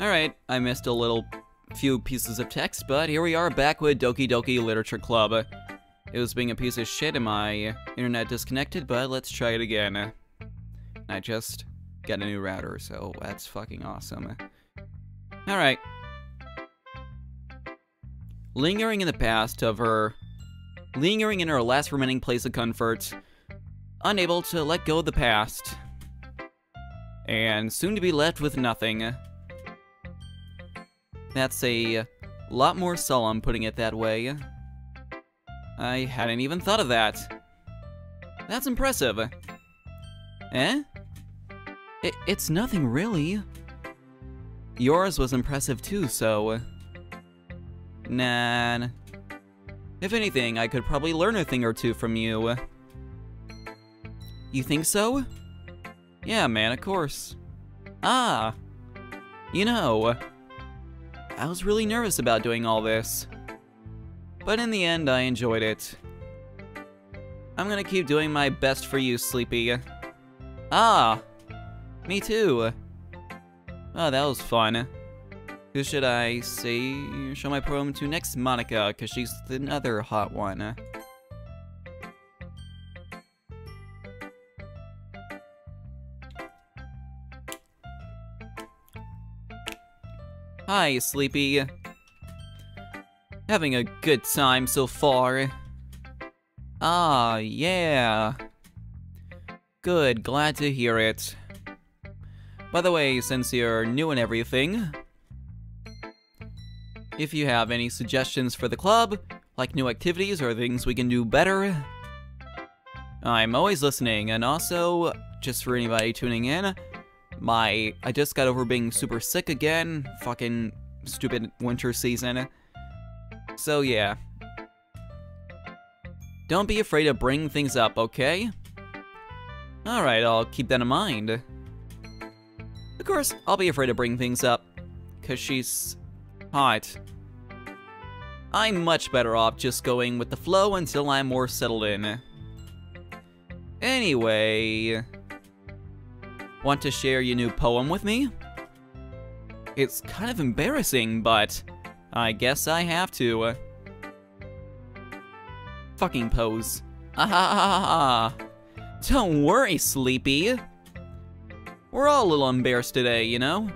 Alright, I missed a little few pieces of text, but here we are back with Doki Doki Literature Club. It was being a piece of shit and my internet disconnected, but let's try it again. I just got a new router, so that's fucking awesome. Alright. Lingering in the past of her... Lingering in her last remaining place of comfort. Unable to let go of the past. And soon to be left with nothing. That's a lot more solemn, putting it that way. I hadn't even thought of that. That's impressive. Eh? It's nothing, really. Yours was impressive too, so... Nah. If anything, I could probably learn a thing or two from you. You think so? Yeah, man, of course. Ah! You know... I was really nervous about doing all this. But in the end, I enjoyed it. I'm gonna keep doing my best for you, Sleepy. Ah! Me too. Oh, that was fun. Who should I say show my poem to next? Monica, because she's the other hot one. Hi, Sleepy. Having a good time so far. Ah, yeah. Good, glad to hear it. By the way, since you're new and everything, if you have any suggestions for the club, like new activities or things we can do better, I'm always listening. And also, just for anybody tuning in, I just got over being super sick again. Fucking stupid winter season. So yeah. Don't be afraid to bring things up, okay? Alright, I'll keep that in mind. Of course, I'll be afraid to bring things up, because she's hot. I'm much better off just going with the flow until I'm more settled in. Anyway... Want to share your new poem with me? It's kind of embarrassing, but I guess I have to. Fucking pose. Ah, don't worry, Sleepy. We're all a little embarrassed today, you know?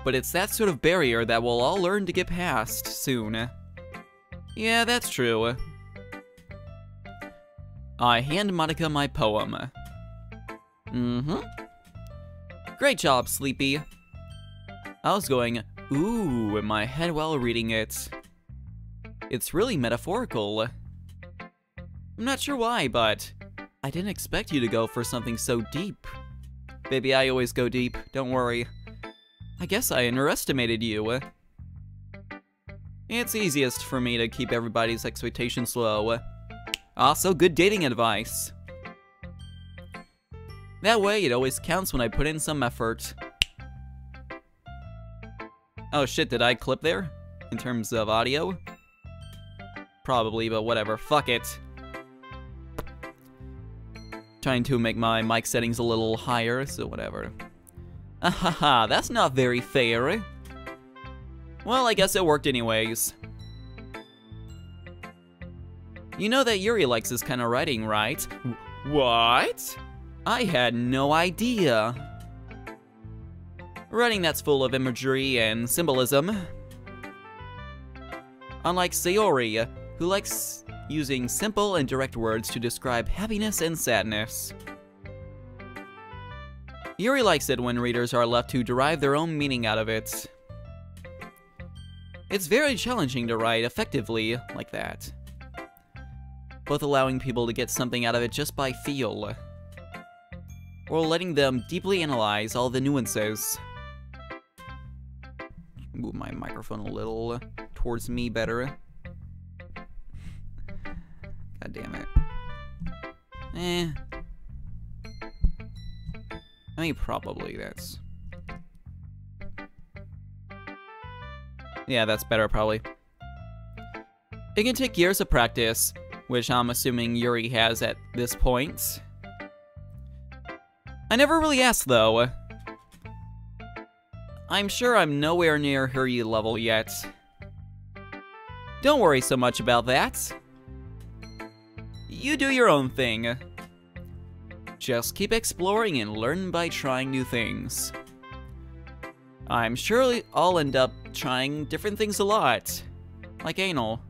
But it's that sort of barrier that we'll all learn to get past soon. Yeah, that's true. I hand Monica my poem. Great job, Sleepy. I was going, ooh, in my head while reading it. It's really metaphorical. I'm not sure why, but I didn't expect you to go for something so deep. Baby, I always go deep, don't worry. I guess I underestimated you. It's easiest for me to keep everybody's expectations low. Also, good dating advice. That way, it always counts when I put in some effort. Oh shit, did I clip there? In terms of audio? Probably, but whatever, fuck it. Trying to make my mic settings a little higher, so whatever. Ahaha, that's not very fair. Well, I guess it worked anyways. You know that Yuri likes this kind of writing, right? What? I had no idea. Writing that's full of imagery and symbolism. Unlike Sayori, who likes using simple and direct words to describe happiness and sadness. Yuri likes it when readers are left to derive their own meaning out of it. It's very challenging to write effectively like that. Both allowing people to get something out of it just by feel, or letting them deeply analyze all the nuances. Move my microphone a little towards me better. God damn it. I mean, probably that's... Yeah, that's better, probably. It can take years of practice, which I'm assuming Yuri has at this point. I never really asked, though. I'm sure I'm nowhere near her level yet. Don't worry so much about that. You do your own thing. Just keep exploring and learn by trying new things. I'm sure I'll end up trying different things a lot. Like anal.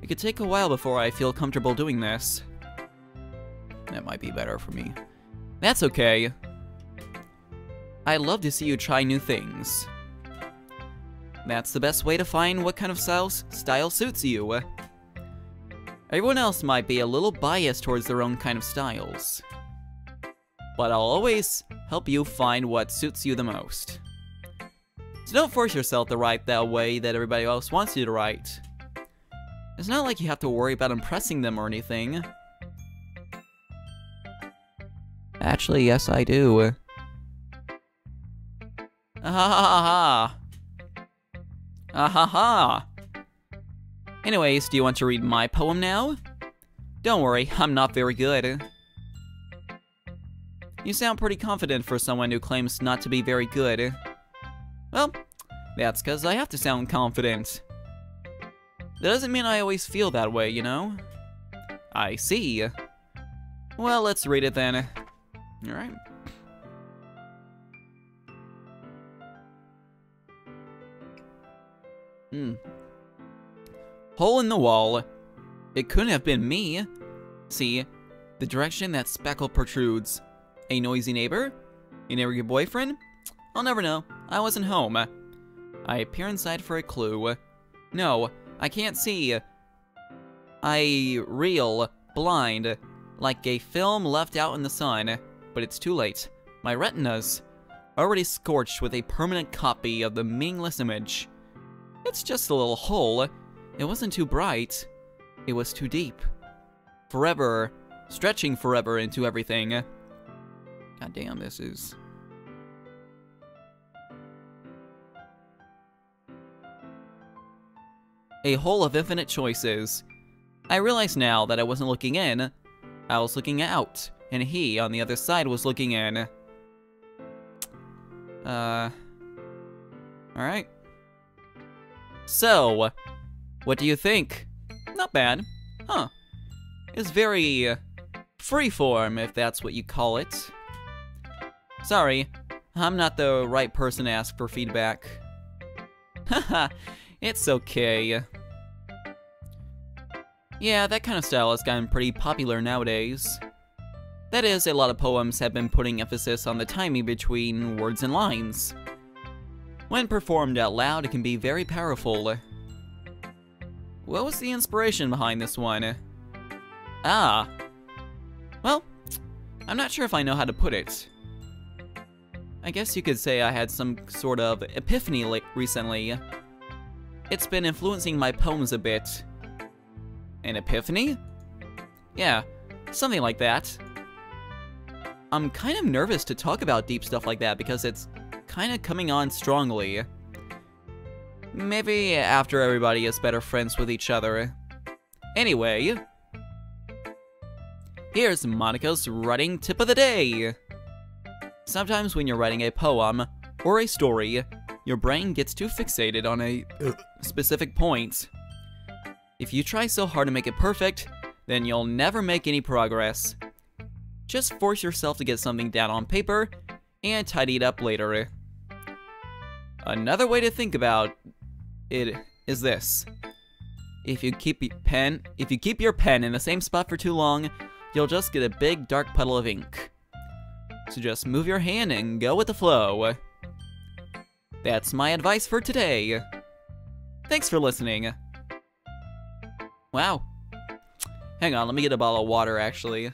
It could take a while before I feel comfortable doing this. That might be better for me. That's okay. I love to see you try new things. That's the best way to find what kind of style suits you. Everyone else might be a little biased towards their own kind of styles. But I'll always help you find what suits you the most. So don't force yourself to write that way that everybody else wants you to write. It's not like you have to worry about impressing them or anything. Actually, yes, I do. Ah ha ha ha. Ah ha ha. Anyways, do you want to read my poem now? Don't worry, I'm not very good. You sound pretty confident for someone who claims not to be very good. Well, that's because I have to sound confident. That doesn't mean I always feel that way, you know? I see. Well, let's read it then. Alright. Hole in the wall. It couldn't have been me. See, the direction that speckle protrudes. A noisy neighbor? An arrogant boyfriend? I'll never know. I wasn't home. I peer inside for a clue. No, I can't see. I reel, blind, like a film left out in the sun. But it's too late. My retina's already scorched with a permanent copy of the meaningless image. It's just a little hole. It wasn't too bright. It was too deep. Forever, stretching forever into everything. God damn, this is... a hole of infinite choices. I realize now that I wasn't looking in. I was looking out, and he, on the other side, was looking in. Alright. So, what do you think? Not bad. Huh. It's very freeform, if that's what you call it. Sorry, I'm not the right person to ask for feedback. Haha, it's okay. Yeah, that kind of style has gotten pretty popular nowadays. That is, a lot of poems have been putting emphasis on the timing between words and lines. When performed out loud, it can be very powerful. What was the inspiration behind this one? Ah. Well, I'm not sure if I know how to put it. I guess you could say I had some sort of epiphany recently. It's been influencing my poems a bit. An epiphany? Yeah, something like that. I'm kind of nervous to talk about deep stuff like that because it's kind of coming on strongly. Maybe after everybody is better friends with each other. Anyway, here's Monica's writing tip of the day. Sometimes when you're writing a poem or a story, your brain gets too fixated on a specific point. If you try so hard to make it perfect, then you'll never make any progress. Just force yourself to get something down on paper and tidy it up later. Another way to think about it is this. If you keep your pen in the same spot for too long, you'll just get a big dark puddle of ink. So just move your hand and go with the flow. That's my advice for today. Thanks for listening. Wow. Hang on, let me get a bottle of water actually.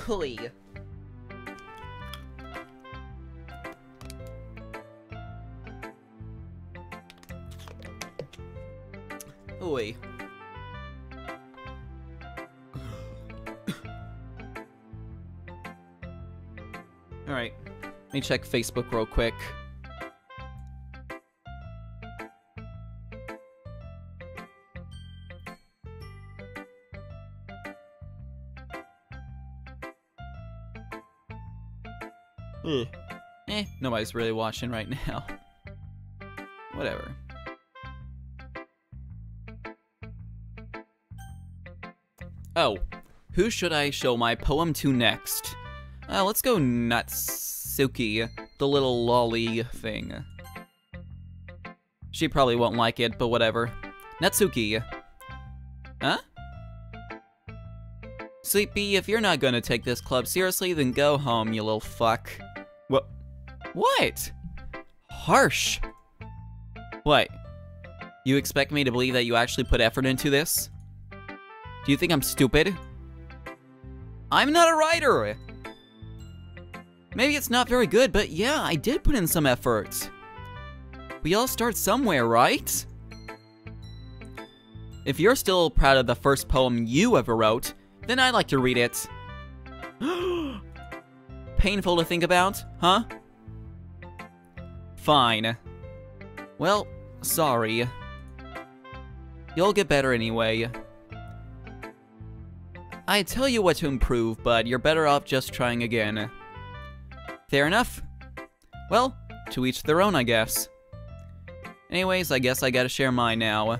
Holy. Oi. Alright. Let me check Facebook real quick. Ugh. Nobody's really watching right now. Whatever. Oh, who should I show my poem to next? Let's go Natsuki, the little lolly thing. She probably won't like it, but whatever. Natsuki. Huh? Sleepy, if you're not gonna take this club seriously, then go home, you little fuck. What? Harsh. What? You expect me to believe that you actually put effort into this? Do you think I'm stupid? I'm not a writer! Maybe it's not very good, but yeah, I did put in some effort. We all start somewhere, right? If you're still proud of the first poem you ever wrote, then I'd like to read it. Painful to think about, huh? Fine. Well, sorry. You'll get better anyway. I tell you what to improve, but you're better off just trying again. Fair enough. Well, to each their own, I guess. Anyways, I guess I gotta share mine now.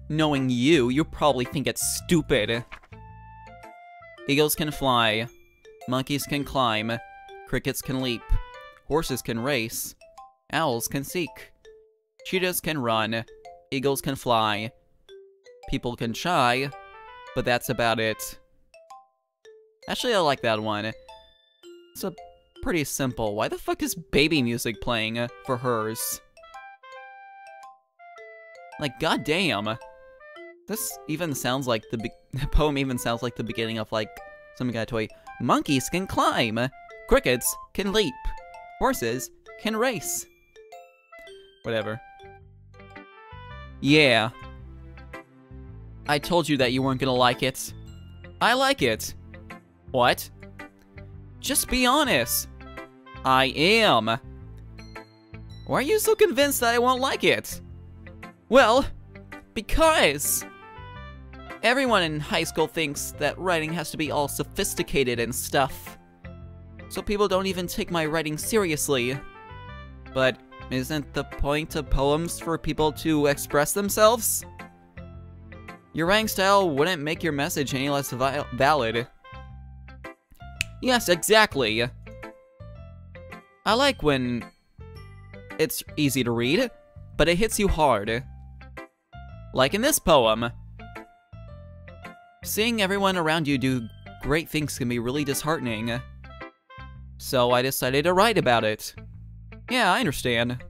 Knowing you, you probably think it's stupid. Eagles can fly. Monkeys can climb. Crickets can leap. Horses can race. Owls can seek. Cheetahs can run. Eagles can fly. People can shy. But that's about it. Actually, I like that one. It's a pretty simple. Why the fuck is baby music playing for hers? Like, goddamn. This even sounds like the poem even sounds like the beginning of, like, some guy toy. Monkeys can climb. Crickets can leap. Horses can race. Whatever. Yeah. I told you that you weren't gonna like it. I like it. What? Just be honest. I am. Why are you so convinced that I won't like it? Well, because everyone in high school thinks that writing has to be all sophisticated and stuff. So people don't even take my writing seriously. But isn't the point of poems for people to express themselves? Your writing style wouldn't make your message any less valid. Yes, exactly. I like when it's easy to read, but it hits you hard. Like in this poem. Seeing everyone around you do great things can be really disheartening. So I decided to write about it. Yeah, I understand.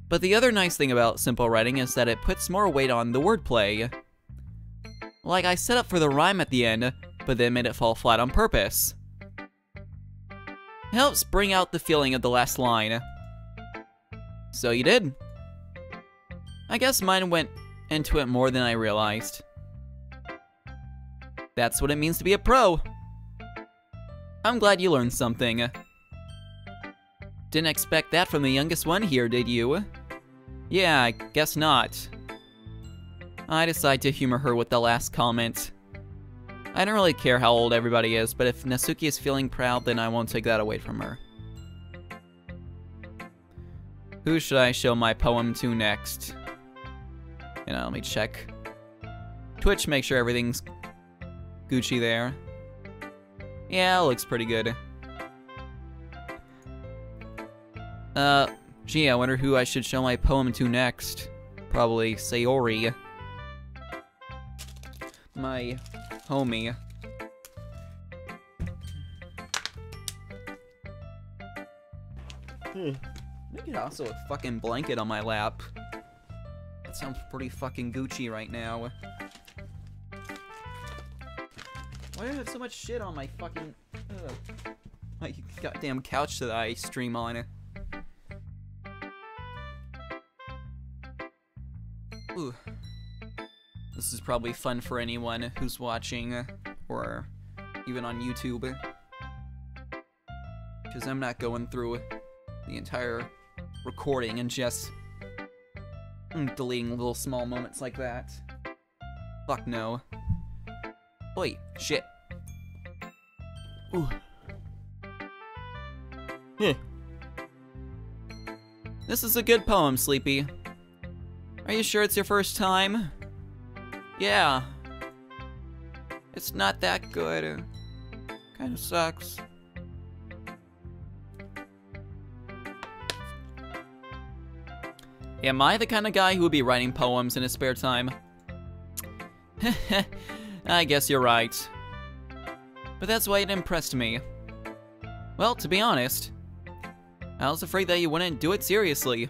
But the other nice thing about simple writing is that it puts more weight on the wordplay. Like, I set up for the rhyme at the end, but then made it fall flat on purpose. It helps bring out the feeling of the last line. So you did. I guess mine went into it more than I realized. That's what it means to be a pro. I'm glad you learned something. Didn't expect that from the youngest one here, did you? Yeah, I guess not. I decide to humor her with the last comment. I don't really care how old everybody is, but if Natsuki is feeling proud, then I won't take that away from her. Who should I show my poem to next? You know, let me check. Twitch, make sure everything's Gucci there. Yeah, it looks pretty good. Gee, I wonder who I should show my poem to next. Probably Sayori. My homie. Maybe also a fucking blanket on my lap. That sounds pretty fucking Gucci right now. Why do I have so much shit on my fucking... my goddamn couch that I stream on? Ooh. This is probably fun for anyone who's watching, or even on YouTube. Because I'm not going through the entire recording and just deleting little small moments like that. Fuck no. Oi, shit. Ooh. Huh. This is a good poem, Sleepy. Are you sure it's your first time? Yeah. It's not that good. Kinda sucks. Am I the kind of guy who would be writing poems in his spare time? I guess you're right. But that's why it impressed me. Well, to be honest, I was afraid that you wouldn't do it seriously.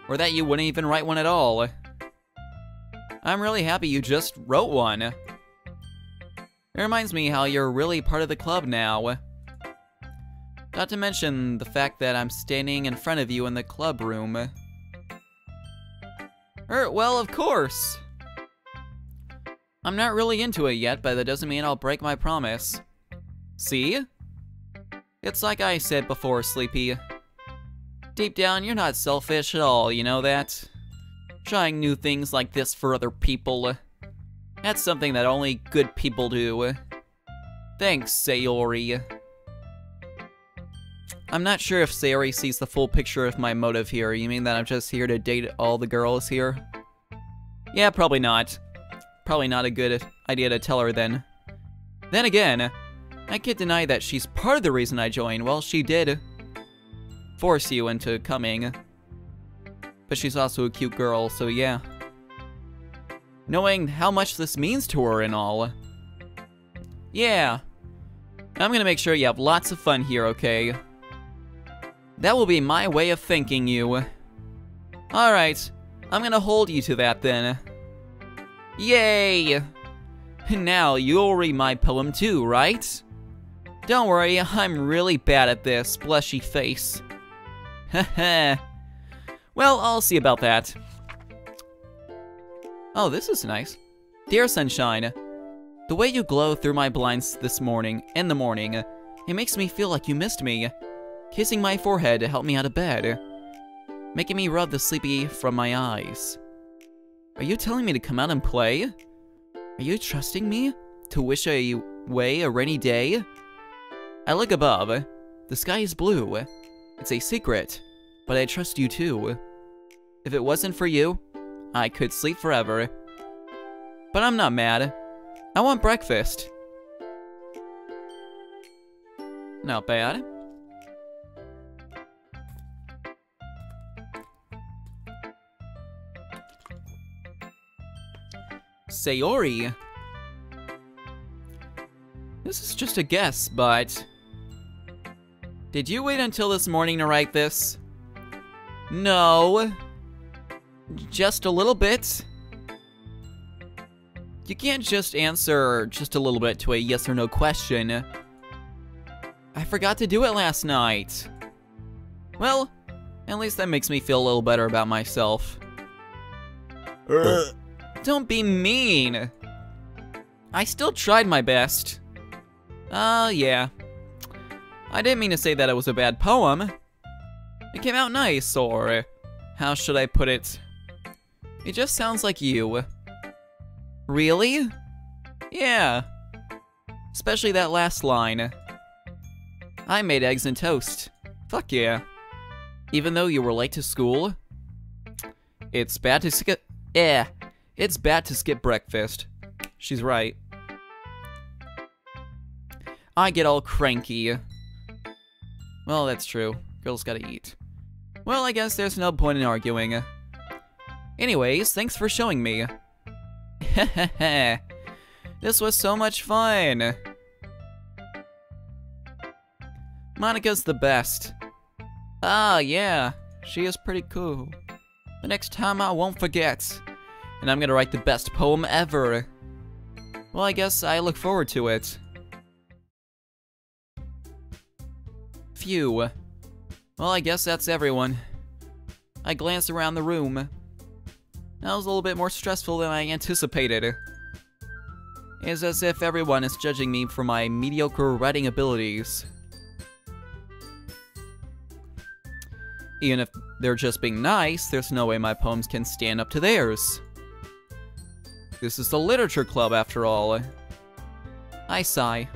Or that you wouldn't even write one at all. I'm really happy you just wrote one. It reminds me how you're really part of the club now. Not to mention the fact that I'm standing in front of you in the club room. Well, of course. I'm not really into it yet, but that doesn't mean I'll break my promise. See? It's like I said before, Sleepy. Deep down, you're not selfish at all, you know that? Trying new things like this for other people. That's something that only good people do. Thanks, Sayori. I'm not sure if Sayori sees the full picture of my motive here. You mean that I'm just here to date all the girls here? Yeah, probably not. Probably not a good idea to tell her then. Then again, I can't deny that she's part of the reason I joined. Well, she did force you into coming. But she's also a cute girl, so yeah. Knowing how much this means to her and all. Yeah. I'm gonna make sure you have lots of fun here, okay? That will be my way of thanking you. Alright, I'm gonna hold you to that then. Yay! Now, you'll read my poem too, right? Don't worry, I'm really bad at this, blushy face. Haha. Well, I'll see about that. Oh, this is nice. Dear Sunshine, the way you glow through my blinds this morning, in the morning, it makes me feel like you missed me. Kissing my forehead to help me out of bed. Making me rub the sleepy from my eyes. Are you telling me to come out and play? Are you trusting me to wish away a rainy day? I look above. The sky is blue. It's a secret, but I trust you too. If it wasn't for you, I could sleep forever. But I'm not mad. I want breakfast. Not bad. Sayori. This is just a guess, but... Did you wait until this morning to write this? No. Just a little bit? You can't just answer just a little bit to a yes or no question. I forgot to do it last night. Well, at least that makes me feel a little better about myself. Don't be mean. I still tried my best. Yeah. I didn't mean to say that it was a bad poem. It came out nice, or how should I put it? It just sounds like you. Really? Yeah. Especially that last line. I made eggs and toast. Fuck yeah. Even though you were late to school? It's bad to skip... It's bad to skip breakfast. She's right. I get all cranky. Well, that's true. Girls gotta eat. Well, I guess there's no point in arguing. Anyways, thanks for showing me. Hehehe. This was so much fun. Monica's the best. Ah, yeah. She is pretty cool. The next time I won't forget. And I'm gonna write the best poem ever. Well, I guess I look forward to it. Phew. Well, I guess that's everyone. I glanced around the room. That was a little bit more stressful than I anticipated. It's as if everyone is judging me for my mediocre writing abilities. Even if they're just being nice, there's no way my poems can stand up to theirs. This is the literature club, after all. I sigh.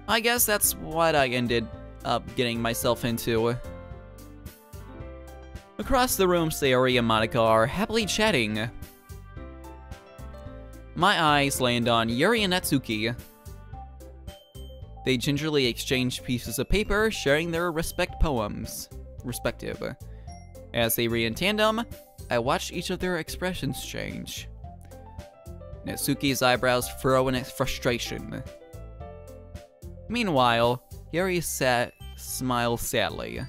I guess that's what I ended up getting myself into. Across the room, Sayori and Monika are happily chatting. My eyes land on Yuri and Natsuki. They gingerly exchange pieces of paper, sharing their respective poems. As they read in tandem, I watch each of their expressions change. Natsuki's eyebrows furrow in frustration. Meanwhile, Yuri smiles sadly.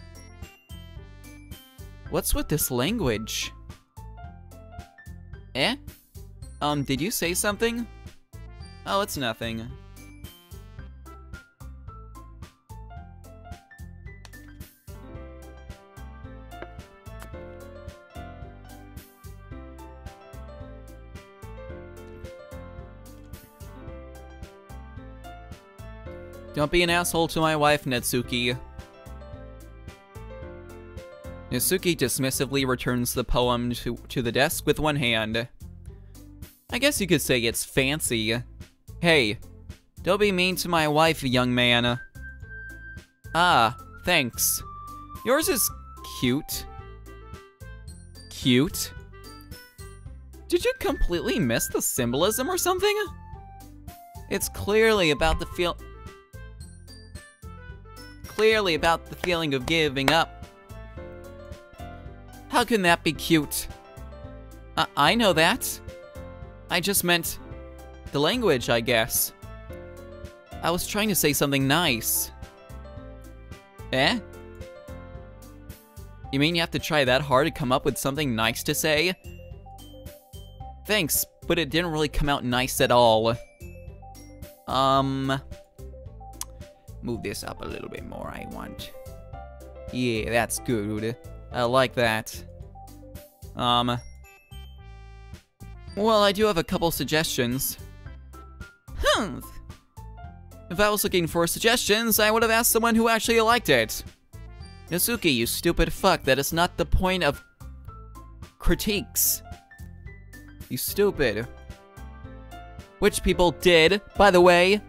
What's with this language? Eh? Did you say something? Oh, it's nothing. Don't be an asshole to my wife, Natsuki. Natsuki dismissively returns the poem to the desk with one hand. I guess you could say it's fancy. Hey, don't be mean to my wife, young man. Ah, thanks. Yours is cute. Cute? Did you completely miss the symbolism or something? It's clearly about the feeling of giving up. How can that be cute? I know that. I just meant the language, I guess. I was trying to say something nice. Eh? You mean you have to try that hard to come up with something nice to say? Thanks, but it didn't really come out nice at all. Move this up a little bit more, I want. Yeah, that's good. I like that. Well, I do have a couple suggestions. If I was looking for suggestions, I would have asked someone who actually liked it. Natsuki, you stupid fuck, that is not the point of critiques. You stupid. Which people did, by the way.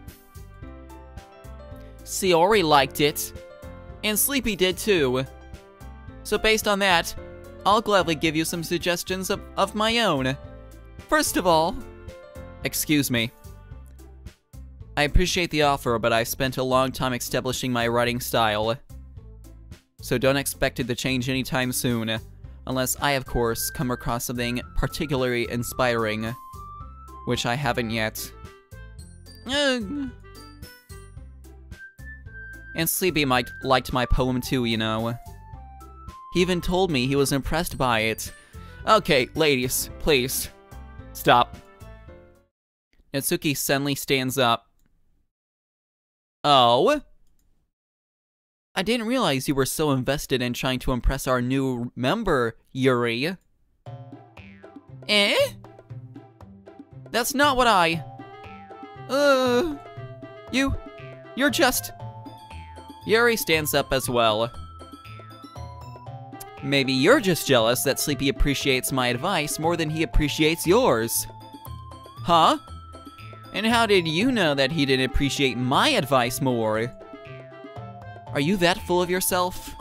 Sayori liked it, and Sleepy did too. So based on that, I'll gladly give you some suggestions of my own. First of all, excuse me. I appreciate the offer, but I've spent a long time establishing my writing style. So don't expect it to change anytime soon, unless I, of course, come across something particularly inspiring, which I haven't yet. And Sleepy liked my poem too, you know. He even told me he was impressed by it. Okay, ladies, please. Stop. Natsuki suddenly stands up. Oh? I didn't realize you were so invested in trying to impress our new member, Yuri. Eh? That's not what I... You're just... Yuri stands up as well. Maybe you're just jealous that Sleepy appreciates my advice more than he appreciates yours. Huh? And how did you know that he didn't appreciate my advice more? Are you that full of yourself?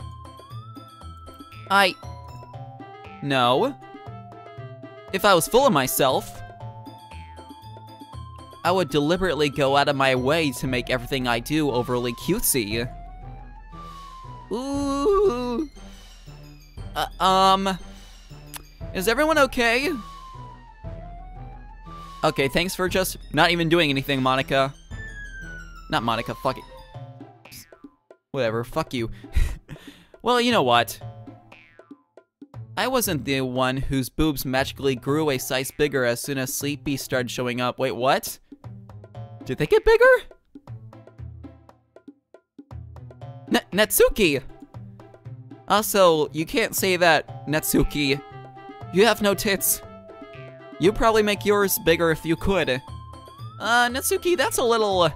No. If I was full of myself, I would deliberately go out of my way to make everything I do overly cutesy. Ooh. Is everyone okay? Okay, thanks for just not even doing anything, Monika. Not Monika, fuck it. Whatever, fuck you. Well, you know what? I wasn't the one whose boobs magically grew a size bigger as soon as Sleepy started showing up. Wait, what? Did they get bigger? Natsuki! Also, you can't say that, Natsuki. You have no tits. You'd probably make yours bigger if you could. Natsuki, that's a little...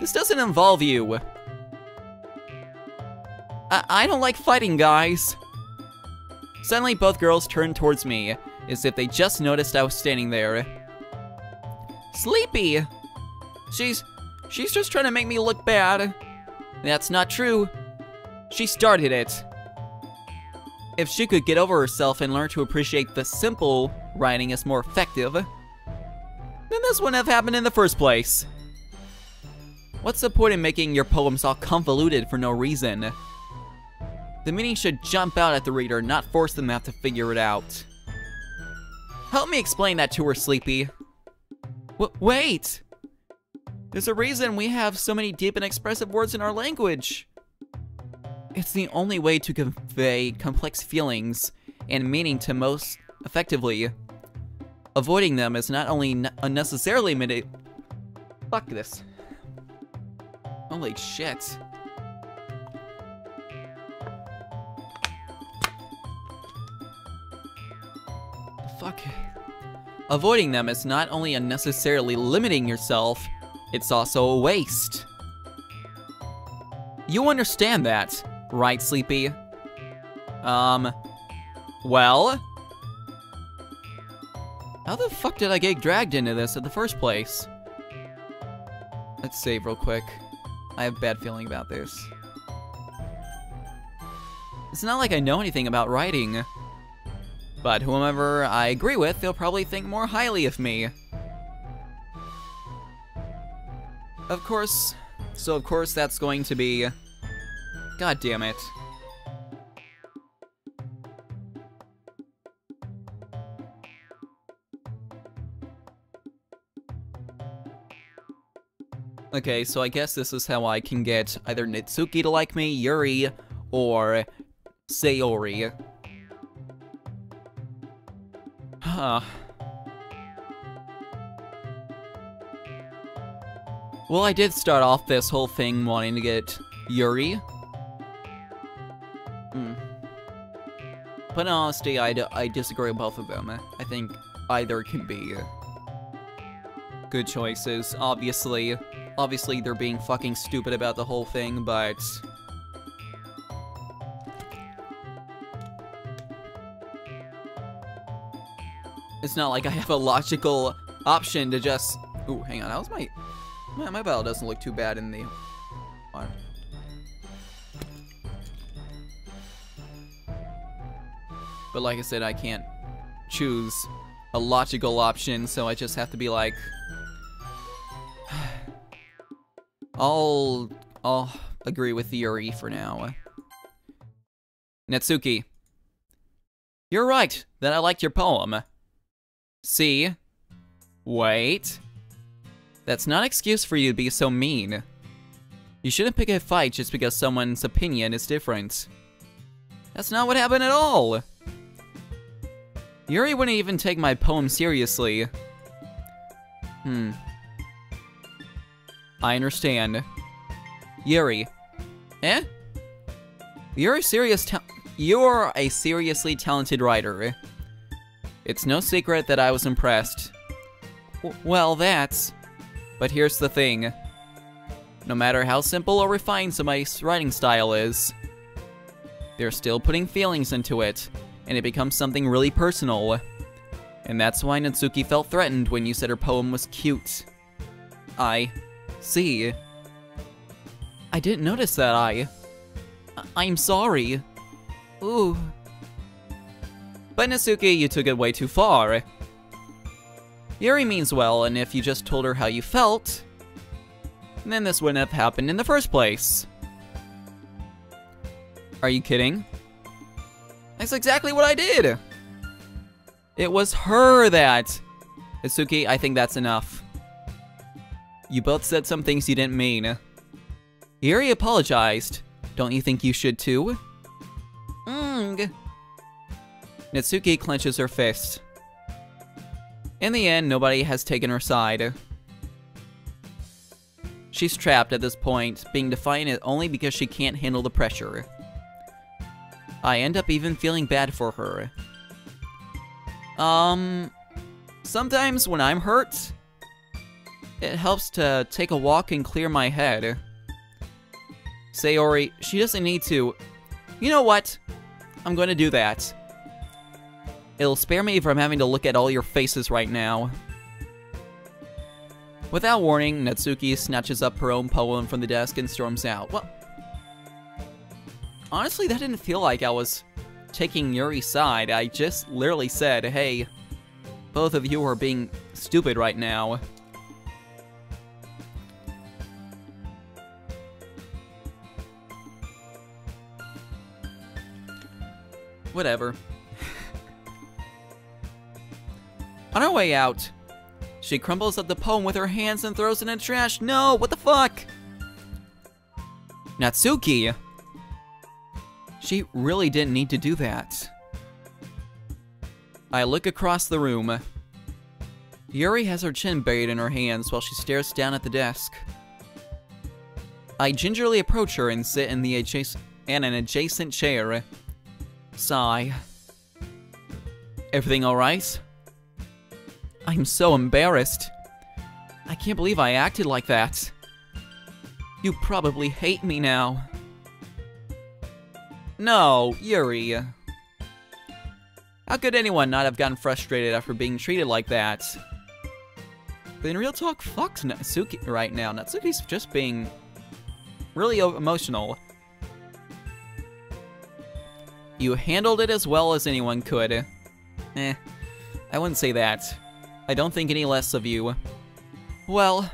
This doesn't involve you. I don't like fighting, guys. Suddenly, both girls turned towards me, as if they just noticed I was standing there. Sleepy! She's just trying to make me look bad. That's not true. She started it. If she could get over herself and learn to appreciate the simple writing as more effective, then this wouldn't have happened in the first place. What's the point in making your poems all convoluted for no reason? The meaning should jump out at the reader, not force them to have to figure it out. Help me explain that to her, Sleepy. Wait! There's a reason we have so many deep and expressive words in our language. It's the only way to convey complex feelings and meaning to most effectively. Avoiding them is not only unnecessarily Fuck this. Holy shit. Fuck. Avoiding them is not only unnecessarily limiting yourself, it's also a waste. You understand that, right, Sleepy? Well? How the fuck did I get dragged into this in the first place? Let's save real quick. I have a bad feeling about this. It's not like I know anything about writing. But whomever I agree with, they'll probably think more highly of me. Of course that's going to be... God damn it. Okay, so I guess this is how I can get either Natsuki to like me, Yuri, or Sayori. Huh. Well, I did start off this whole thing wanting to get Yuri. But in honesty, I disagree with both of them. I think either can be good choices. Obviously they're being fucking stupid about the whole thing, but... It's not like I have a logical option to just... Ooh, hang on, how's my... My battle doesn't look too bad in the... But like I said, I can't choose a logical option, so I just have to be like... I'll agree with Yuri for now. Natsuki. You're right, that I liked your poem. See? Wait. That's not an excuse for you to be so mean. You shouldn't pick a fight just because someone's opinion is different. That's not what happened at all. Yuri wouldn't even take my poem seriously. I understand. Yuri. Eh? You're a seriously talented writer. It's no secret that I was impressed. Well, that's... But here's the thing. No matter how simple or refined somebody's writing style is, they're still putting feelings into it, and it becomes something really personal. And that's why Natsuki felt threatened when you said her poem was cute. I see. I didn't notice that, I'm sorry. Ooh. But Natsuki, you took it way too far. Yuri means well, and if you just told her how you felt, then this wouldn't have happened in the first place. Are you kidding? That's exactly what I did! It was her that... Natsuki, I think that's enough. You both said some things you didn't mean. Yuri apologized. Don't you think you should too? Natsuki clenches her fist. In the end, nobody has taken her side. She's trapped at this point, being defiant only because she can't handle the pressure. I end up even feeling bad for her. Sometimes when I'm hurt, it helps to take a walk and clear my head. Sayori, she doesn't need to You know what? I'm going to do that. It'll spare me from having to look at all your faces right now. Without warning, Natsuki snatches up her own poem from the desk and storms out. Well, honestly, that didn't feel like I was taking Yuri's side. I just literally said, hey, both of you are being stupid right now. Whatever. On her way out, she crumbles up the poem with her hands and throws it in the trash. No, what the fuck? Natsuki! She really didn't need to do that. I look across the room. Yuri has her chin buried in her hands while she stares down at the desk. I gingerly approach her and sit in an adjacent chair. Sigh. Everything alright? I'm so embarrassed. I can't believe I acted like that. You probably hate me now. No, Yuri. How could anyone not have gotten frustrated after being treated like that? But in real talk, fuck Natsuki right now. Natsuki's just being really emotional. You handled it as well as anyone could. I wouldn't say that. I don't think any less of you. Well,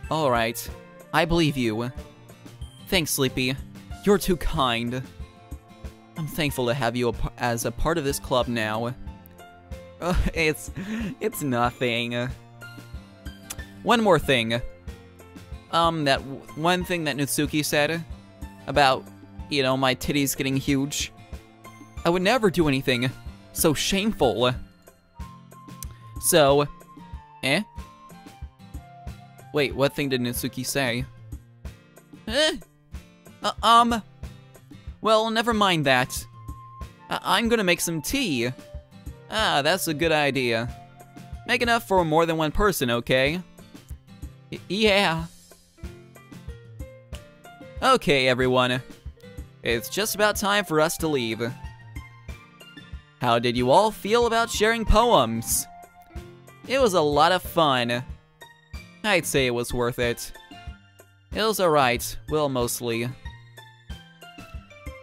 alright. I believe you. Thanks, Sleepy. You're too kind. I'm thankful to have you as a part of this club now. It's nothing. One more thing. That one thing that Natsuki said about, you know, my titties getting huge. I would never do anything so shameful. So, Wait, what thing did Natsuki say? Well, never mind that. I'm gonna make some tea. Ah, that's a good idea. Make enough for more than one person, okay? Yeah. Okay, everyone. It's just about time for us to leave. How did you all feel about sharing poems? It was a lot of fun. I'd say it was worth it. It was alright, well, mostly.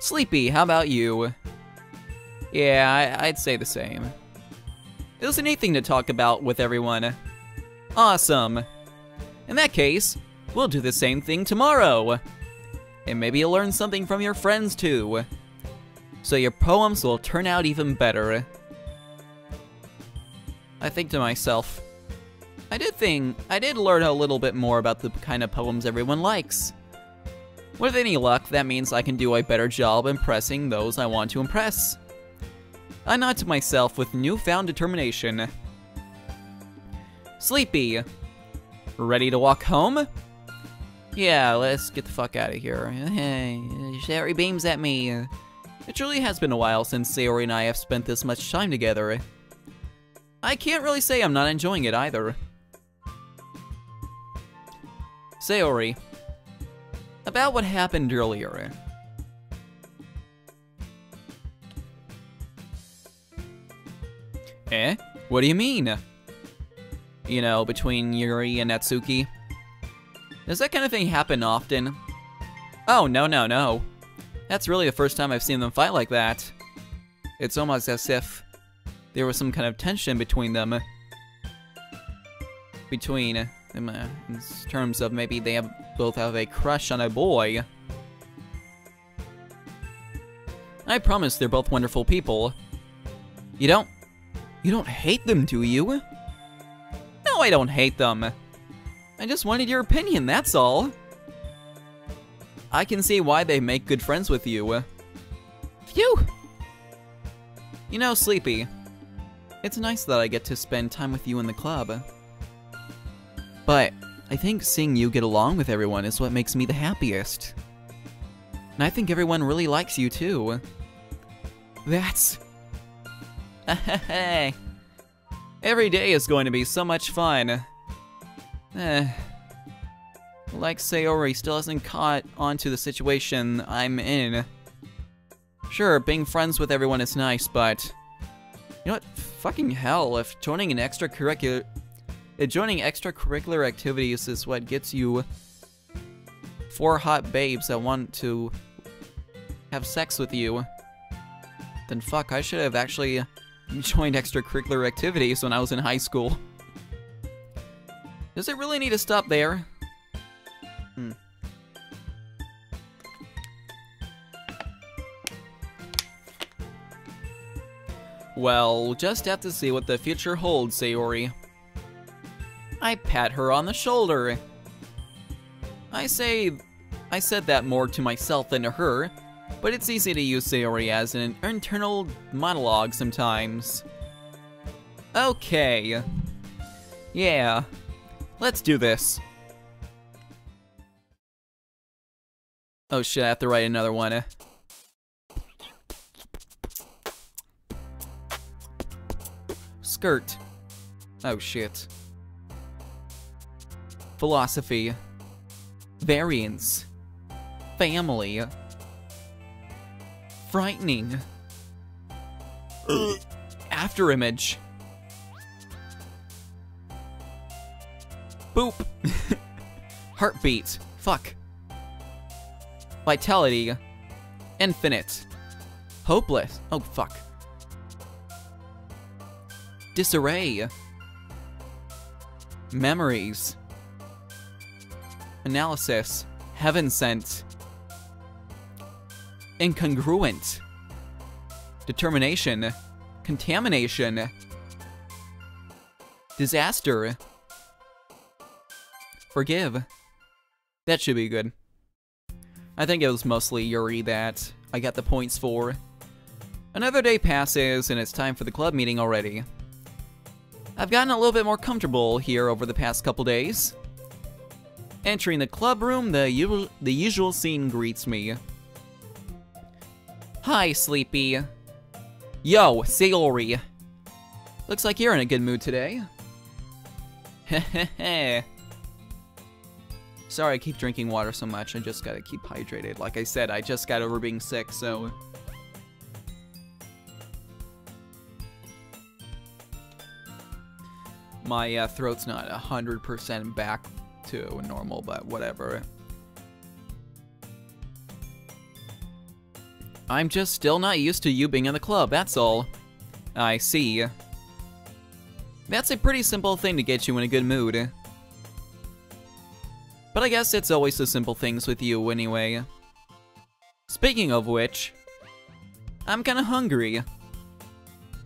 Sleepy, how about you? Yeah, I'd say the same. It was a neat thing to talk about with everyone. Awesome. In that case, we'll do the same thing tomorrow. And maybe you'll learn something from your friends too. So your poems will turn out even better. I think to myself, I did learn a little bit more about the kind of poems everyone likes. With any luck, that means I can do a better job impressing those I want to impress. I nod to myself with newfound determination. Sleepy. Ready to walk home? Yeah, let's get the fuck out of here. Hey, Sayori beams at me. It truly has been a while since Sayori and I have spent this much time together. I can't really say I'm not enjoying it either. Sayori. About what happened earlier. What do you mean? You know, between Yuri and Natsuki? Does that kind of thing happen often? Oh, no. That's really the first time I've seen them fight like that. It's almost as if there was some kind of tension between them. In terms of maybe they both have a crush on a boy. I promise they're both wonderful people. You don't hate them, do you? No, I don't hate them. I just wanted your opinion, that's all. I can see why they make good friends with you. Phew! You know, Sleepy, it's nice that I get to spend time with you in the club. But I think seeing you get along with everyone is what makes me the happiest. And I think everyone really likes you too. That's... Hey. Every day is going to be so much fun. Like Sayori still hasn't caught on to the situation I'm in. Sure, being friends with everyone is nice, but you know what? Fucking hell, if joining extracurricular activities is what gets you 4 hot babes that want to have sex with you, then fuck, I should have actually joined extracurricular activities when I was in high school. Does it really need to stop there? Well, we'll just have to see what the future holds, Sayori. I pat her on the shoulder. I said that more to myself than to her, but it's easy to use Sayori as an internal monologue sometimes. Okay. Yeah. Let's do this. Oh shit, I have to write another one. Skirt. Oh shit. Philosophy. Variance. Family. Frightening. Afterimage. Boop. Heartbeat. Fuck. Vitality. Infinite. Hopeless. Oh, fuck. Disarray. Memories. Analysis. Heaven sent. Incongruent. Determination. Contamination. Disaster. Forgive. That should be good. I think it was mostly Yuri that I got the points for. Another day passes, and it's time for the club meeting already. I've gotten a little bit more comfortable here over the past couple days. Entering the club room, the usual scene greets me. Hi, Sleepy. Yo, Sayori. Looks like you're in a good mood today. Heh. Sorry I keep drinking water so much, I just gotta keep hydrated. Like I said, I just got over being sick, so... My throat's not 100% back to normal, but whatever. I'm just still not used to you being in the club, that's all. I see. That's a pretty simple thing to get you in a good mood. But I guess it's always the simple things with you anyway. Speaking of which, I'm kinda hungry.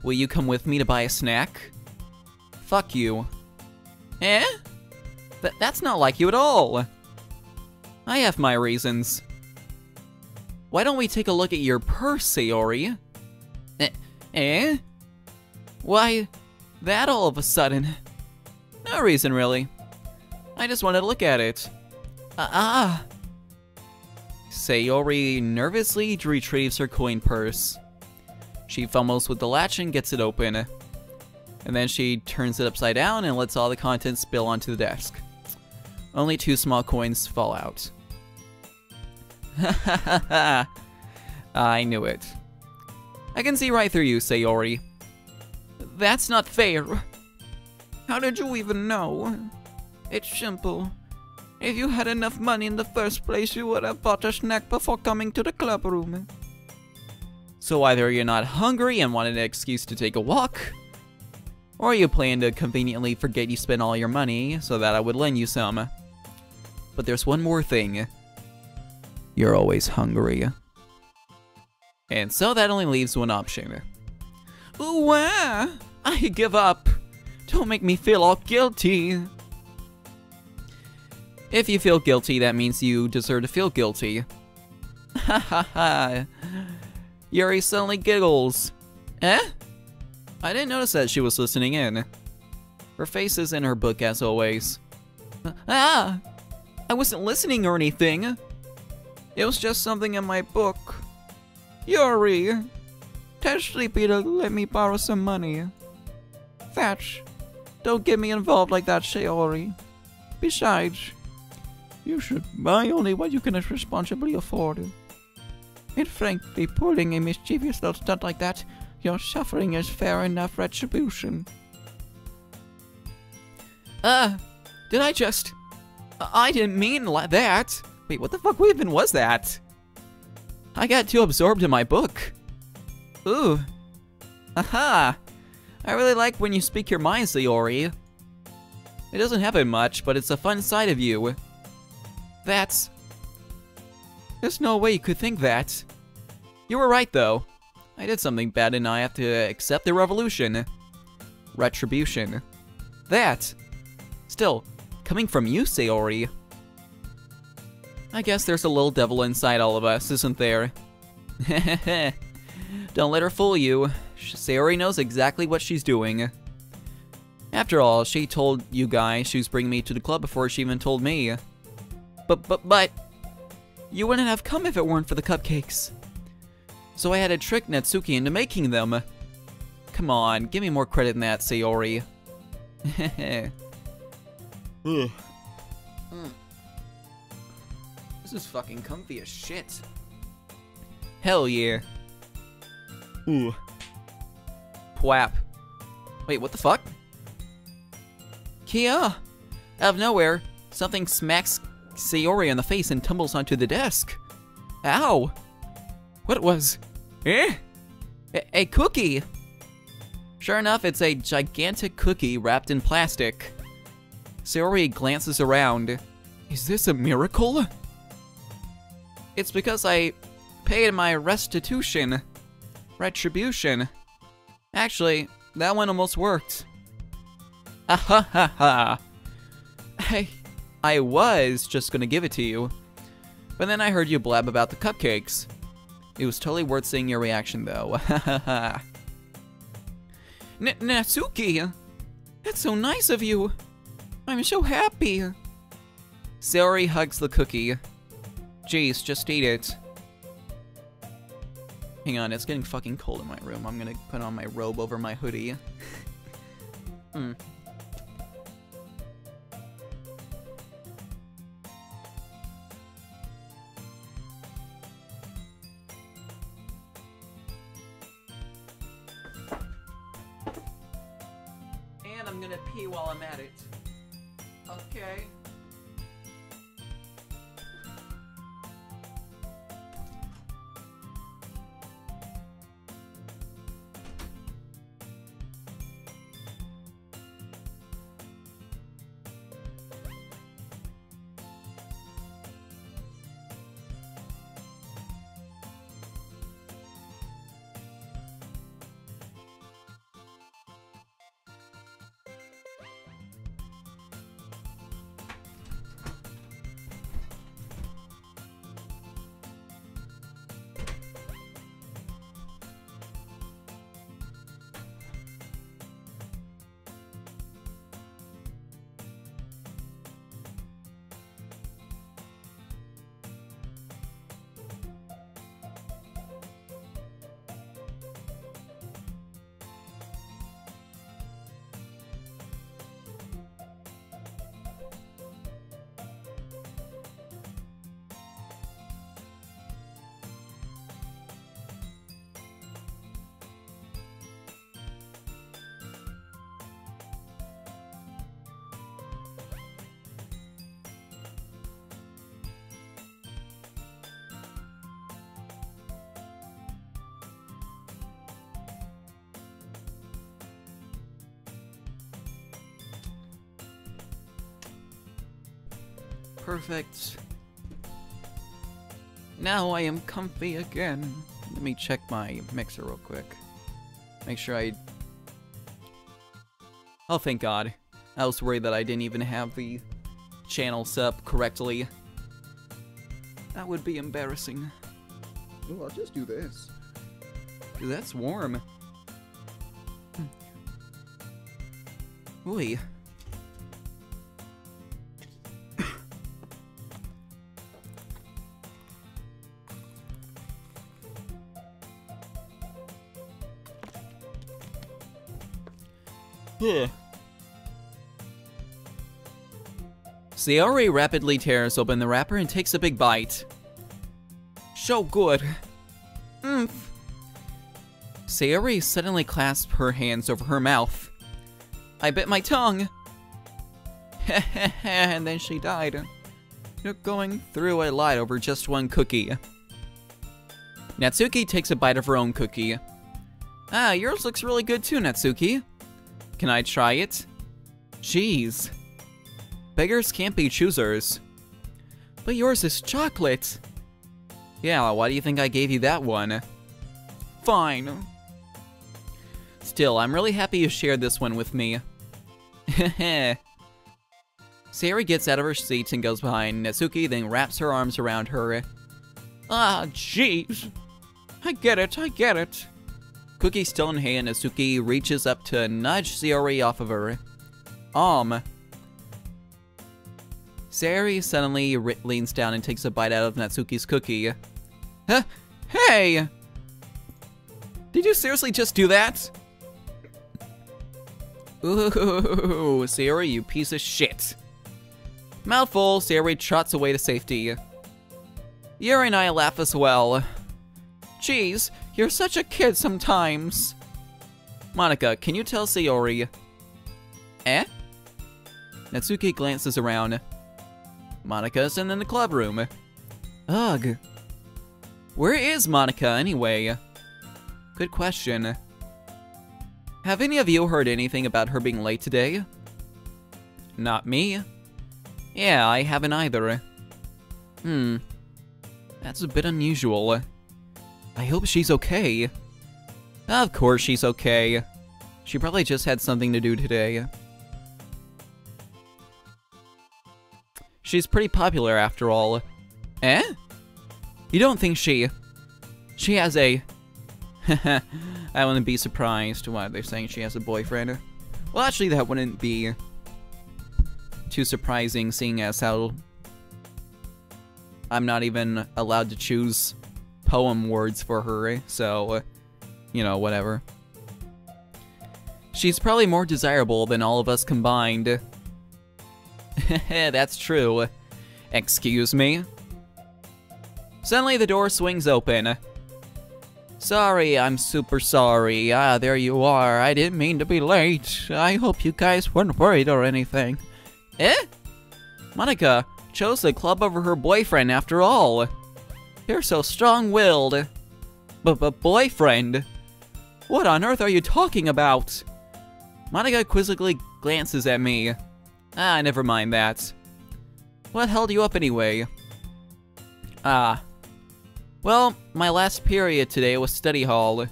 Will you come with me to buy a snack? Fuck you. Eh? That's not like you at all. I have my reasons. Why don't we take a look at your purse, Sayori? Eh? Why, that all of a sudden? No reason, really. I just wanted to look at it. Sayori nervously retrieves her coin purse. She fumbles with the latch and gets it open. And then she turns it upside down and lets all the contents spill onto the desk. Only 2 small coins fall out. I knew it. I can see right through you, Sayori. That's not fair. How did you even know? It's simple. If you had enough money in the first place, you would have bought a snack before coming to the club room. So either you're not hungry and wanted an excuse to take a walk, or you plan to conveniently forget you spent all your money so that I would lend you some. But there's one more thing. You're always hungry. And so that only leaves one option. Ooh, I give up. Don't make me feel all guilty. If you feel guilty, that means you deserve to feel guilty. Ha ha ha. Yuri suddenly giggles. Eh? I didn't notice that she was listening in. Her face is in her book as always. I wasn't listening or anything. It was just something in my book. Yuri, tell Sleepy to let me borrow some money. Fetch, don't get me involved like that, Sayori. Besides, you should buy only what you can responsibly afford. And frankly, pulling a mischievous little stunt like that, your suffering is fair enough retribution. Did I just... I didn't mean that. Wait, what the fuck even was that? I got too absorbed in my book. Ooh. Aha! I really like when you speak your mind, Sayori. It doesn't happen much, but it's a fun side of you. That's... There's no way you could think that. You were right, though. I did something bad and I have to accept the revolution. Retribution. That. Still, coming from you, Sayori. I guess there's a little devil inside all of us, isn't there? Don't let her fool you. Sayori knows exactly what she's doing. After all, she told you guys she was bringing me to the club before she even told me. But... You wouldn't have come if it weren't for the cupcakes. So I had to trick Natsuki into making them. Come on, give me more credit than that, Sayori. Ugh. This is fucking comfy as shit. Hell yeah. Ooh. Pwap. Wait, what the fuck? Kia! Out of nowhere, something smacks Sayori in the face and tumbles onto the desk. Ow! What was... A cookie! Sure enough, it's a gigantic cookie wrapped in plastic. Sayori glances around. Is this a miracle? It's because I paid my restitution. Retribution. Actually, that one almost worked. Ha. I was just gonna give it to you, but then I heard you blab about the cupcakes. It was totally worth seeing your reaction, though. Natsuki! That's so nice of you! I'm so happy! Sayori hugs the cookie. Jeez, just eat it. Hang on, it's getting fucking cold in my room. I'm gonna put on my robe over my hoodie. And I'm gonna pee while I'm at it. Okay. Perfect. Now I am comfy again. Let me check my mixer real quick. Make sure I... Oh, thank God. I was worried that I didn't even have the channel set up correctly. That would be embarrassing. Oh, I'll just do this. 'Cause that's warm. Ooh. Sayori rapidly tears open the wrapper and takes a big bite. So good. Sayori suddenly clasped her hands over her mouth. I bit my tongue. And then she died. You're going through a lot over just one cookie. Natsuki takes a bite of her own cookie. Ah, yours looks really good too, Natsuki. Can I try it? Jeez. Beggars can't be choosers. But yours is chocolate. Yeah, why do you think I gave you that one? Fine. Still, I'm really happy you shared this one with me. Heh. Sayori gets out of her seat and goes behind Natsuki, then wraps her arms around her. Ah, jeez. I get it. Cookie still in hand, Natsuki reaches up to nudge Sayori off of her arm. Sayori suddenly leans down and takes a bite out of Natsuki's cookie. Huh? Hey! Did you seriously just do that? Ooh, Sayori, you piece of shit. Mouthful, Sayori trots away to safety. Yuri and I laugh as well. Jeez, you're such a kid sometimes. Monika, can you tell Sayori? Eh? Natsuki glances around. Monika's in the club room. Ugh. Where is Monika, anyway? Good question. Have any of you heard anything about her being late today? Not me. Yeah, I haven't either. That's a bit unusual. I hope she's okay. Of course she's okay. She probably just had something to do today. She's pretty popular after all. Eh? You don't think she has a... I wouldn't be surprised. Why, they're saying she has a boyfriend? Well, actually, that wouldn't be too surprising, seeing as how I'm not even allowed to choose poem words for her, so, you know, whatever. She's probably more desirable than all of us combined. That's true. Excuse me? Suddenly the door swings open. Sorry, I'm super sorry. Ah, there you are. I didn't mean to be late. I hope you guys weren't worried or anything. Eh? Monika chose the club over her boyfriend after all. You're so strong-willed. But boyfriend? What on earth are you talking about? Monika quizzically glances at me. Ah, never mind that. What held you up anyway? Ah. Well, my last period today was study hall.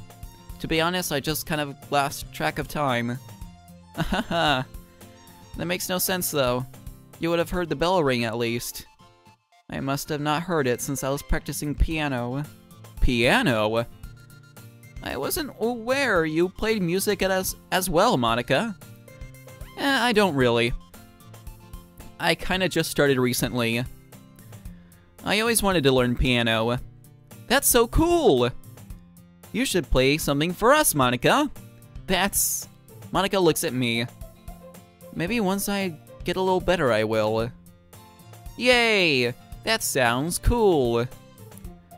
To be honest, I just kind of lost track of time. Haha. That makes no sense though. You would have heard the bell ring at least. I must have not heard it since I was practicing piano. Piano? I wasn't aware you played music as well, Monika. I don't really. I kinda just started recently. I always wanted to learn piano. That's so cool! You should play something for us, Monika. That's... Monika looks at me. Maybe once I get a little better, I will. Yay! That sounds cool.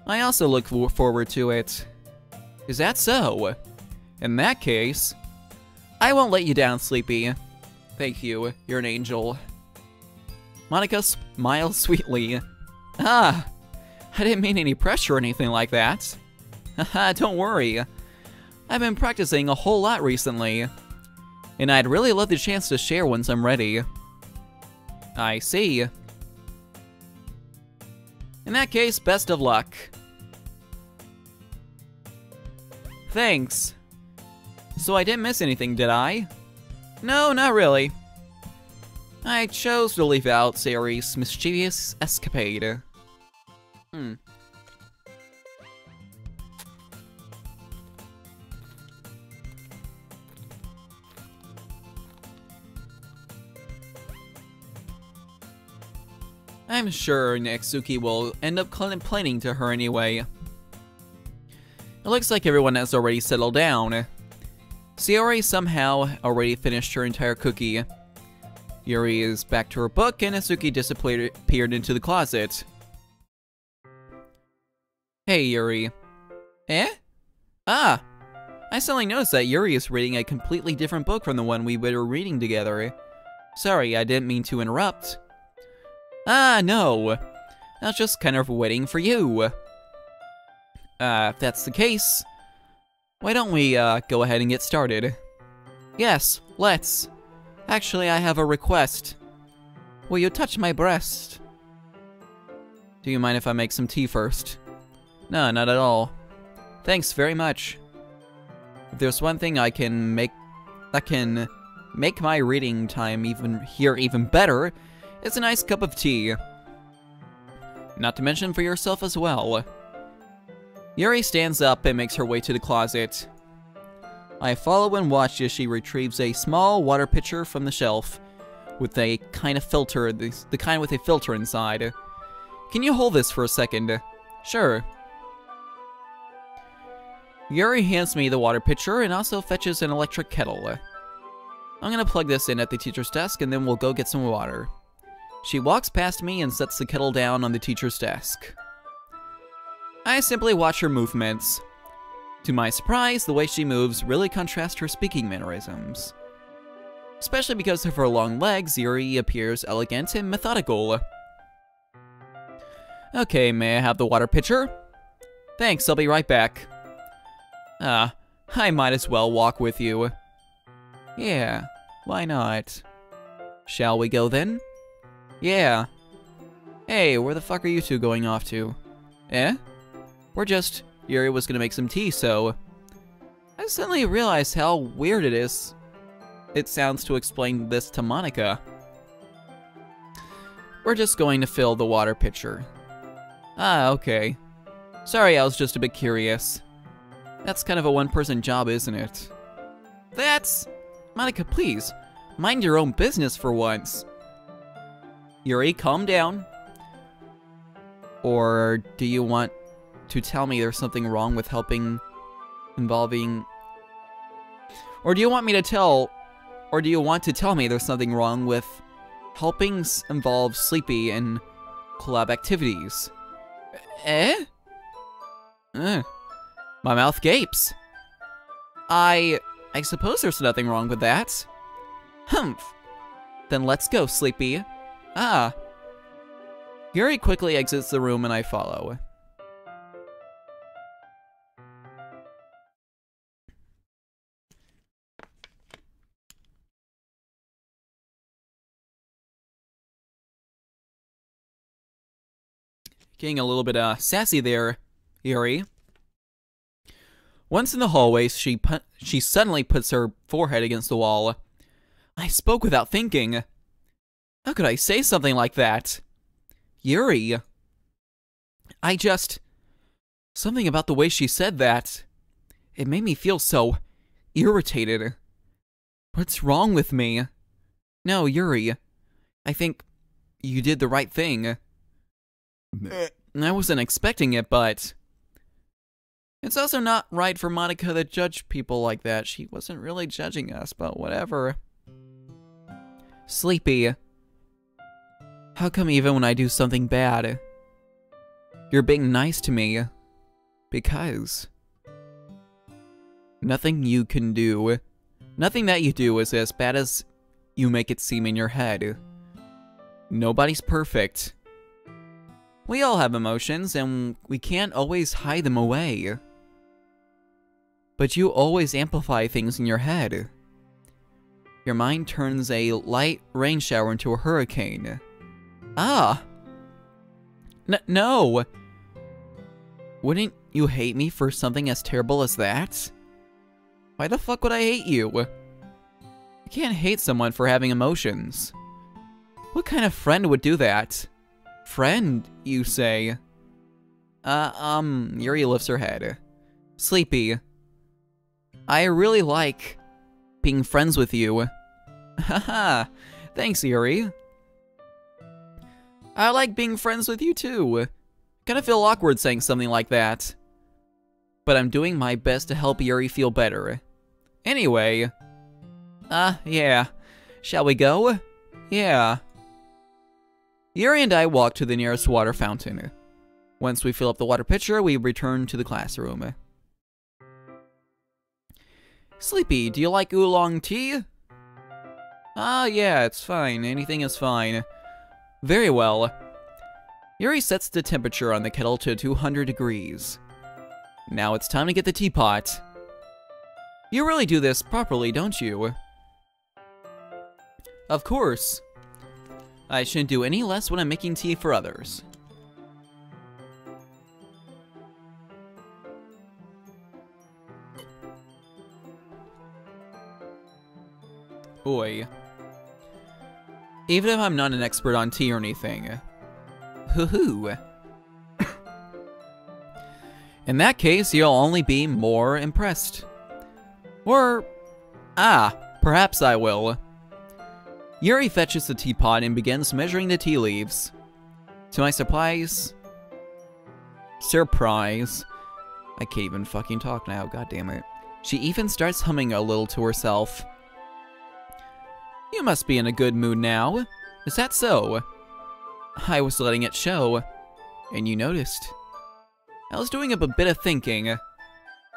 I also look forward to it. Is that so? In that case, I won't let you down, Sleepy. Thank you, you're an angel. Monika smiles sweetly. Ah, I didn't mean any pressure or anything like that. Haha, don't worry. I've been practicing a whole lot recently, and I'd really love the chance to share once I'm ready. I see. In that case, best of luck. Thanks. So I didn't miss anything, did I? No, not really. I chose to leave out Sayori's mischievous escapade. I'm sure Natsuki will end up complaining to her anyway. It looks like everyone has already settled down. Sayori somehow already finished her entire cookie. Yuri is back to her book, and Natsuki disappeared into the closet. Hey, Yuri. Eh? Ah! I suddenly noticed that Yuri is reading a completely different book from the one we were reading together. Sorry, I didn't mean to interrupt. Ah, no. I was just kind of waiting for you. If that's the case, why don't we, go ahead and get started? Yes, let's. Actually, I have a request. Will you touch my breast? Do you mind if I make some tea first? No, not at all. Thanks very much. If there's one thing I can make that can make my reading time even better, it's a nice cup of tea. Not to mention for yourself as well. Yuri stands up and makes her way to the closet. I follow and watch as she retrieves a small water pitcher from the shelf with a kind of filter, the kind with a filter inside. Can you hold this for a second? Sure. Yuri hands me the water pitcher and also fetches an electric kettle. I'm gonna plug this in at the teacher's desk and then we'll go get some water. She walks past me and sets the kettle down on the teacher's desk. I simply watch her movements. To my surprise, the way she moves really contrasts her speaking mannerisms. Especially because of her long legs, Yuri appears elegant and methodical. Okay, may I have the water pitcher? Thanks, I'll be right back. I might as well walk with you. Yeah, why not? Shall we go then? Yeah. Hey, where the fuck are you two going off to? Eh? Yuri was gonna make some tea, so... I suddenly realized how weird it sounds to explain this to Monica. We're just going to fill the water pitcher. Ah, okay. Sorry, I was just a bit curious. That's kind of a one-person job, isn't it? Monica, please, mind your own business for once. Yuri, calm down. Or do you want to tell me there's something wrong with helping involving... Or do you want to tell me there's something wrong with helping involve Sleepy in club activities? Eh? My mouth gapes. I suppose there's nothing wrong with that. Humph. Then let's go, Sleepy. Ah. Yuri quickly exits the room and I follow. Getting a little bit sassy there, Yuri. Once in the hallways, she suddenly puts her forehead against the wall. I spoke without thinking. How could I say something like that? Yuri. Something about the way she said that. It made me feel so irritated. What's wrong with me? No, Yuri. I think you did the right thing. I wasn't expecting it, but... It's also not right for Monica to judge people like that. She wasn't really judging us, but whatever. Sleepy. How come even when I do something bad, you're being nice to me? Because... Nothing that you do is as bad as you make it seem in your head. Nobody's perfect. We all have emotions, and we can't always hide them away. But you always amplify things in your head. Your mind turns a light rain shower into a hurricane. Ah! No! Wouldn't you hate me for something as terrible as that? Why the fuck would I hate you? You can't hate someone for having emotions. What kind of friend would do that? Friend, you say? Yuri lifts her head. Sleepy. I really like being friends with you. Haha, thanks, Yuri. I like being friends with you too. Kinda feel awkward saying something like that. But I'm doing my best to help Yuri feel better. Anyway. Yeah. Shall we go? Yeah. Yuri and I walk to the nearest water fountain. Once we fill up the water pitcher, we return to the classroom. Sleepy, do you like oolong tea? Ah, yeah, it's fine. Anything is fine. Very well. Yuri sets the temperature on the kettle to 200 degrees. Now it's time to get the teapot. You really do this properly, don't you? Of course. I shouldn't do any less when I'm making tea for others. Oi. Even if I'm not an expert on tea or anything. Hoo-hoo. In that case, you'll only be more impressed. Or, perhaps I will. Yuri fetches the teapot and begins measuring the tea leaves. To my surprise... I can't even fucking talk now, god damn it. She even starts humming a little to herself. You must be in a good mood now. Is that so? I was letting it show, and you noticed. I was doing a bit of thinking,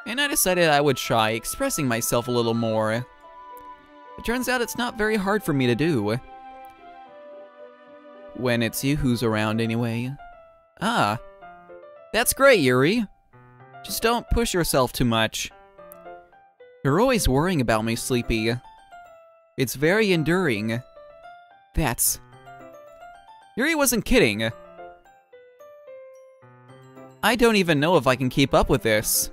and I decided I would try expressing myself a little more. It turns out it's not very hard for me to do. When it's you who's around anyway. Ah, that's great, Yuri. Just don't push yourself too much. You're always worrying about me, Sleepy. It's very enduring. Yuri wasn't kidding. I don't even know if I can keep up with this.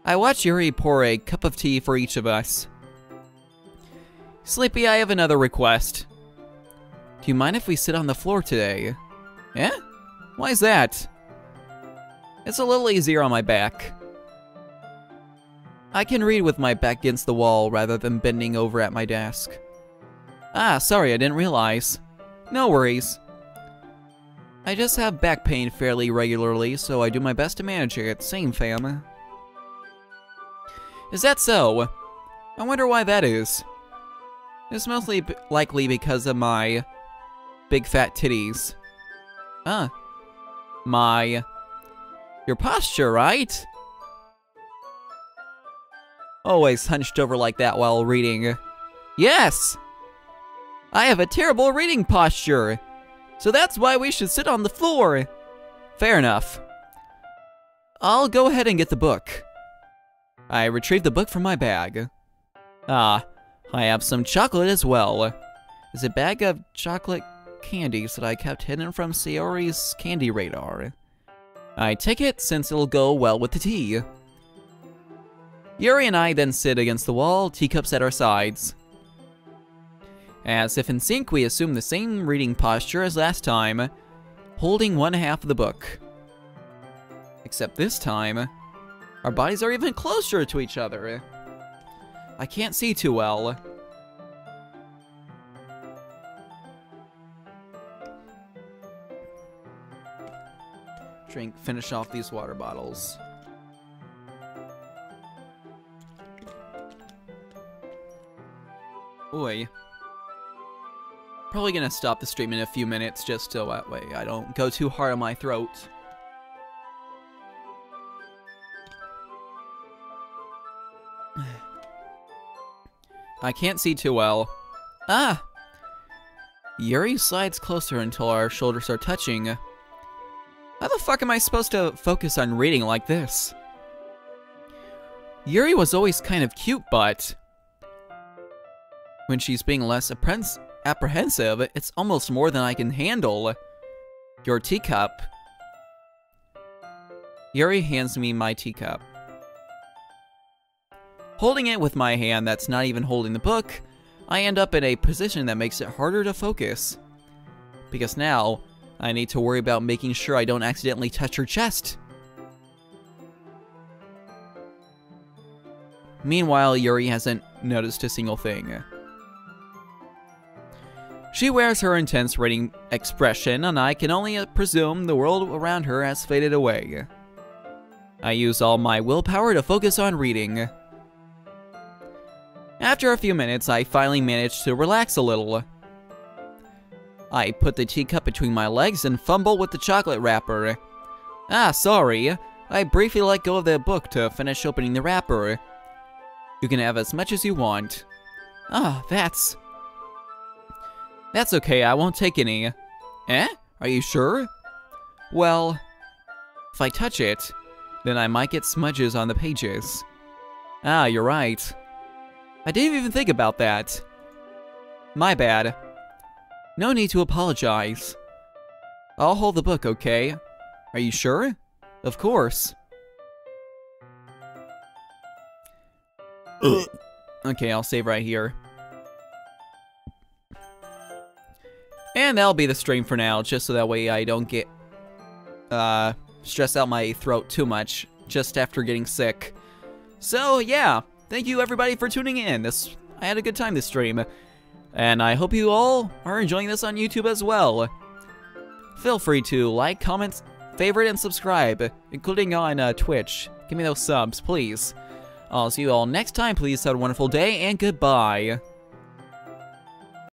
I watch Yuri pour a cup of tea for each of us. Sleepy, I have another request. Do you mind if we sit on the floor today? Eh? Why is that? It's a little easier on my back. I can read with my back against the wall rather than bending over at my desk. Ah, sorry, I didn't realize. No worries. I just have back pain fairly regularly, so I do my best to manage it. Same, fam. Is that so? I wonder why that is. It's mostly likely because of my big fat titties. Your posture, right? Always hunched over like that while reading. Yes! I have a terrible reading posture, so that's why we should sit on the floor. Fair enough. I'll go ahead and get the book. I retrieved the book from my bag. I have some chocolate as well. It's a bag of chocolate candies that I kept hidden from Sayori's candy radar. I take it since it'll go well with the tea. Yuri and I then sit against the wall, teacups at our sides. As if in sync, we assume the same reading posture as last time, holding one half of the book. Except this time, our bodies are even closer to each other. I can't see too well. Finish off these water bottles. Oi. Probably gonna stop the stream in a few minutes just so that way I don't go too hard on my throat. I can't see too well. Yuri slides closer until our shoulders are touching. How the fuck am I supposed to focus on reading like this? Yuri was always kind of cute, but when she's being less apprehensive, it's almost more than I can handle. Your teacup. Yuri hands me my teacup. Holding it with my hand that's not even holding the book, I end up in a position that makes it harder to focus. Because now, I need to worry about making sure I don't accidentally touch her chest. Meanwhile, Yuri hasn't noticed a single thing. She wears her intense reading expression, and I can only presume the world around her has faded away. I use all my willpower to focus on reading. After a few minutes, I finally manage to relax a little. I put the teacup between my legs and fumble with the chocolate wrapper. Sorry. I briefly let go of the book to finish opening the wrapper. You can have as much as you want. Ah, that's okay, I won't take any. Eh? Are you sure? Well, if I touch it, then I might get smudges on the pages. Ah, you're right. I didn't even think about that. My bad. No need to apologize. I'll hold the book, okay? Are you sure? Of course. Okay, I'll save right here. And that'll be the stream for now, just so that way I don't get stress out my throat too much just after getting sick. So yeah, thank you everybody for tuning in. I had a good time this stream, and I hope you all are enjoying this on YouTube as well. Feel free to like, comment, favorite, and subscribe, including on Twitch. Give me those subs, please. I'll see you all next time. Please have a wonderful day, and goodbye.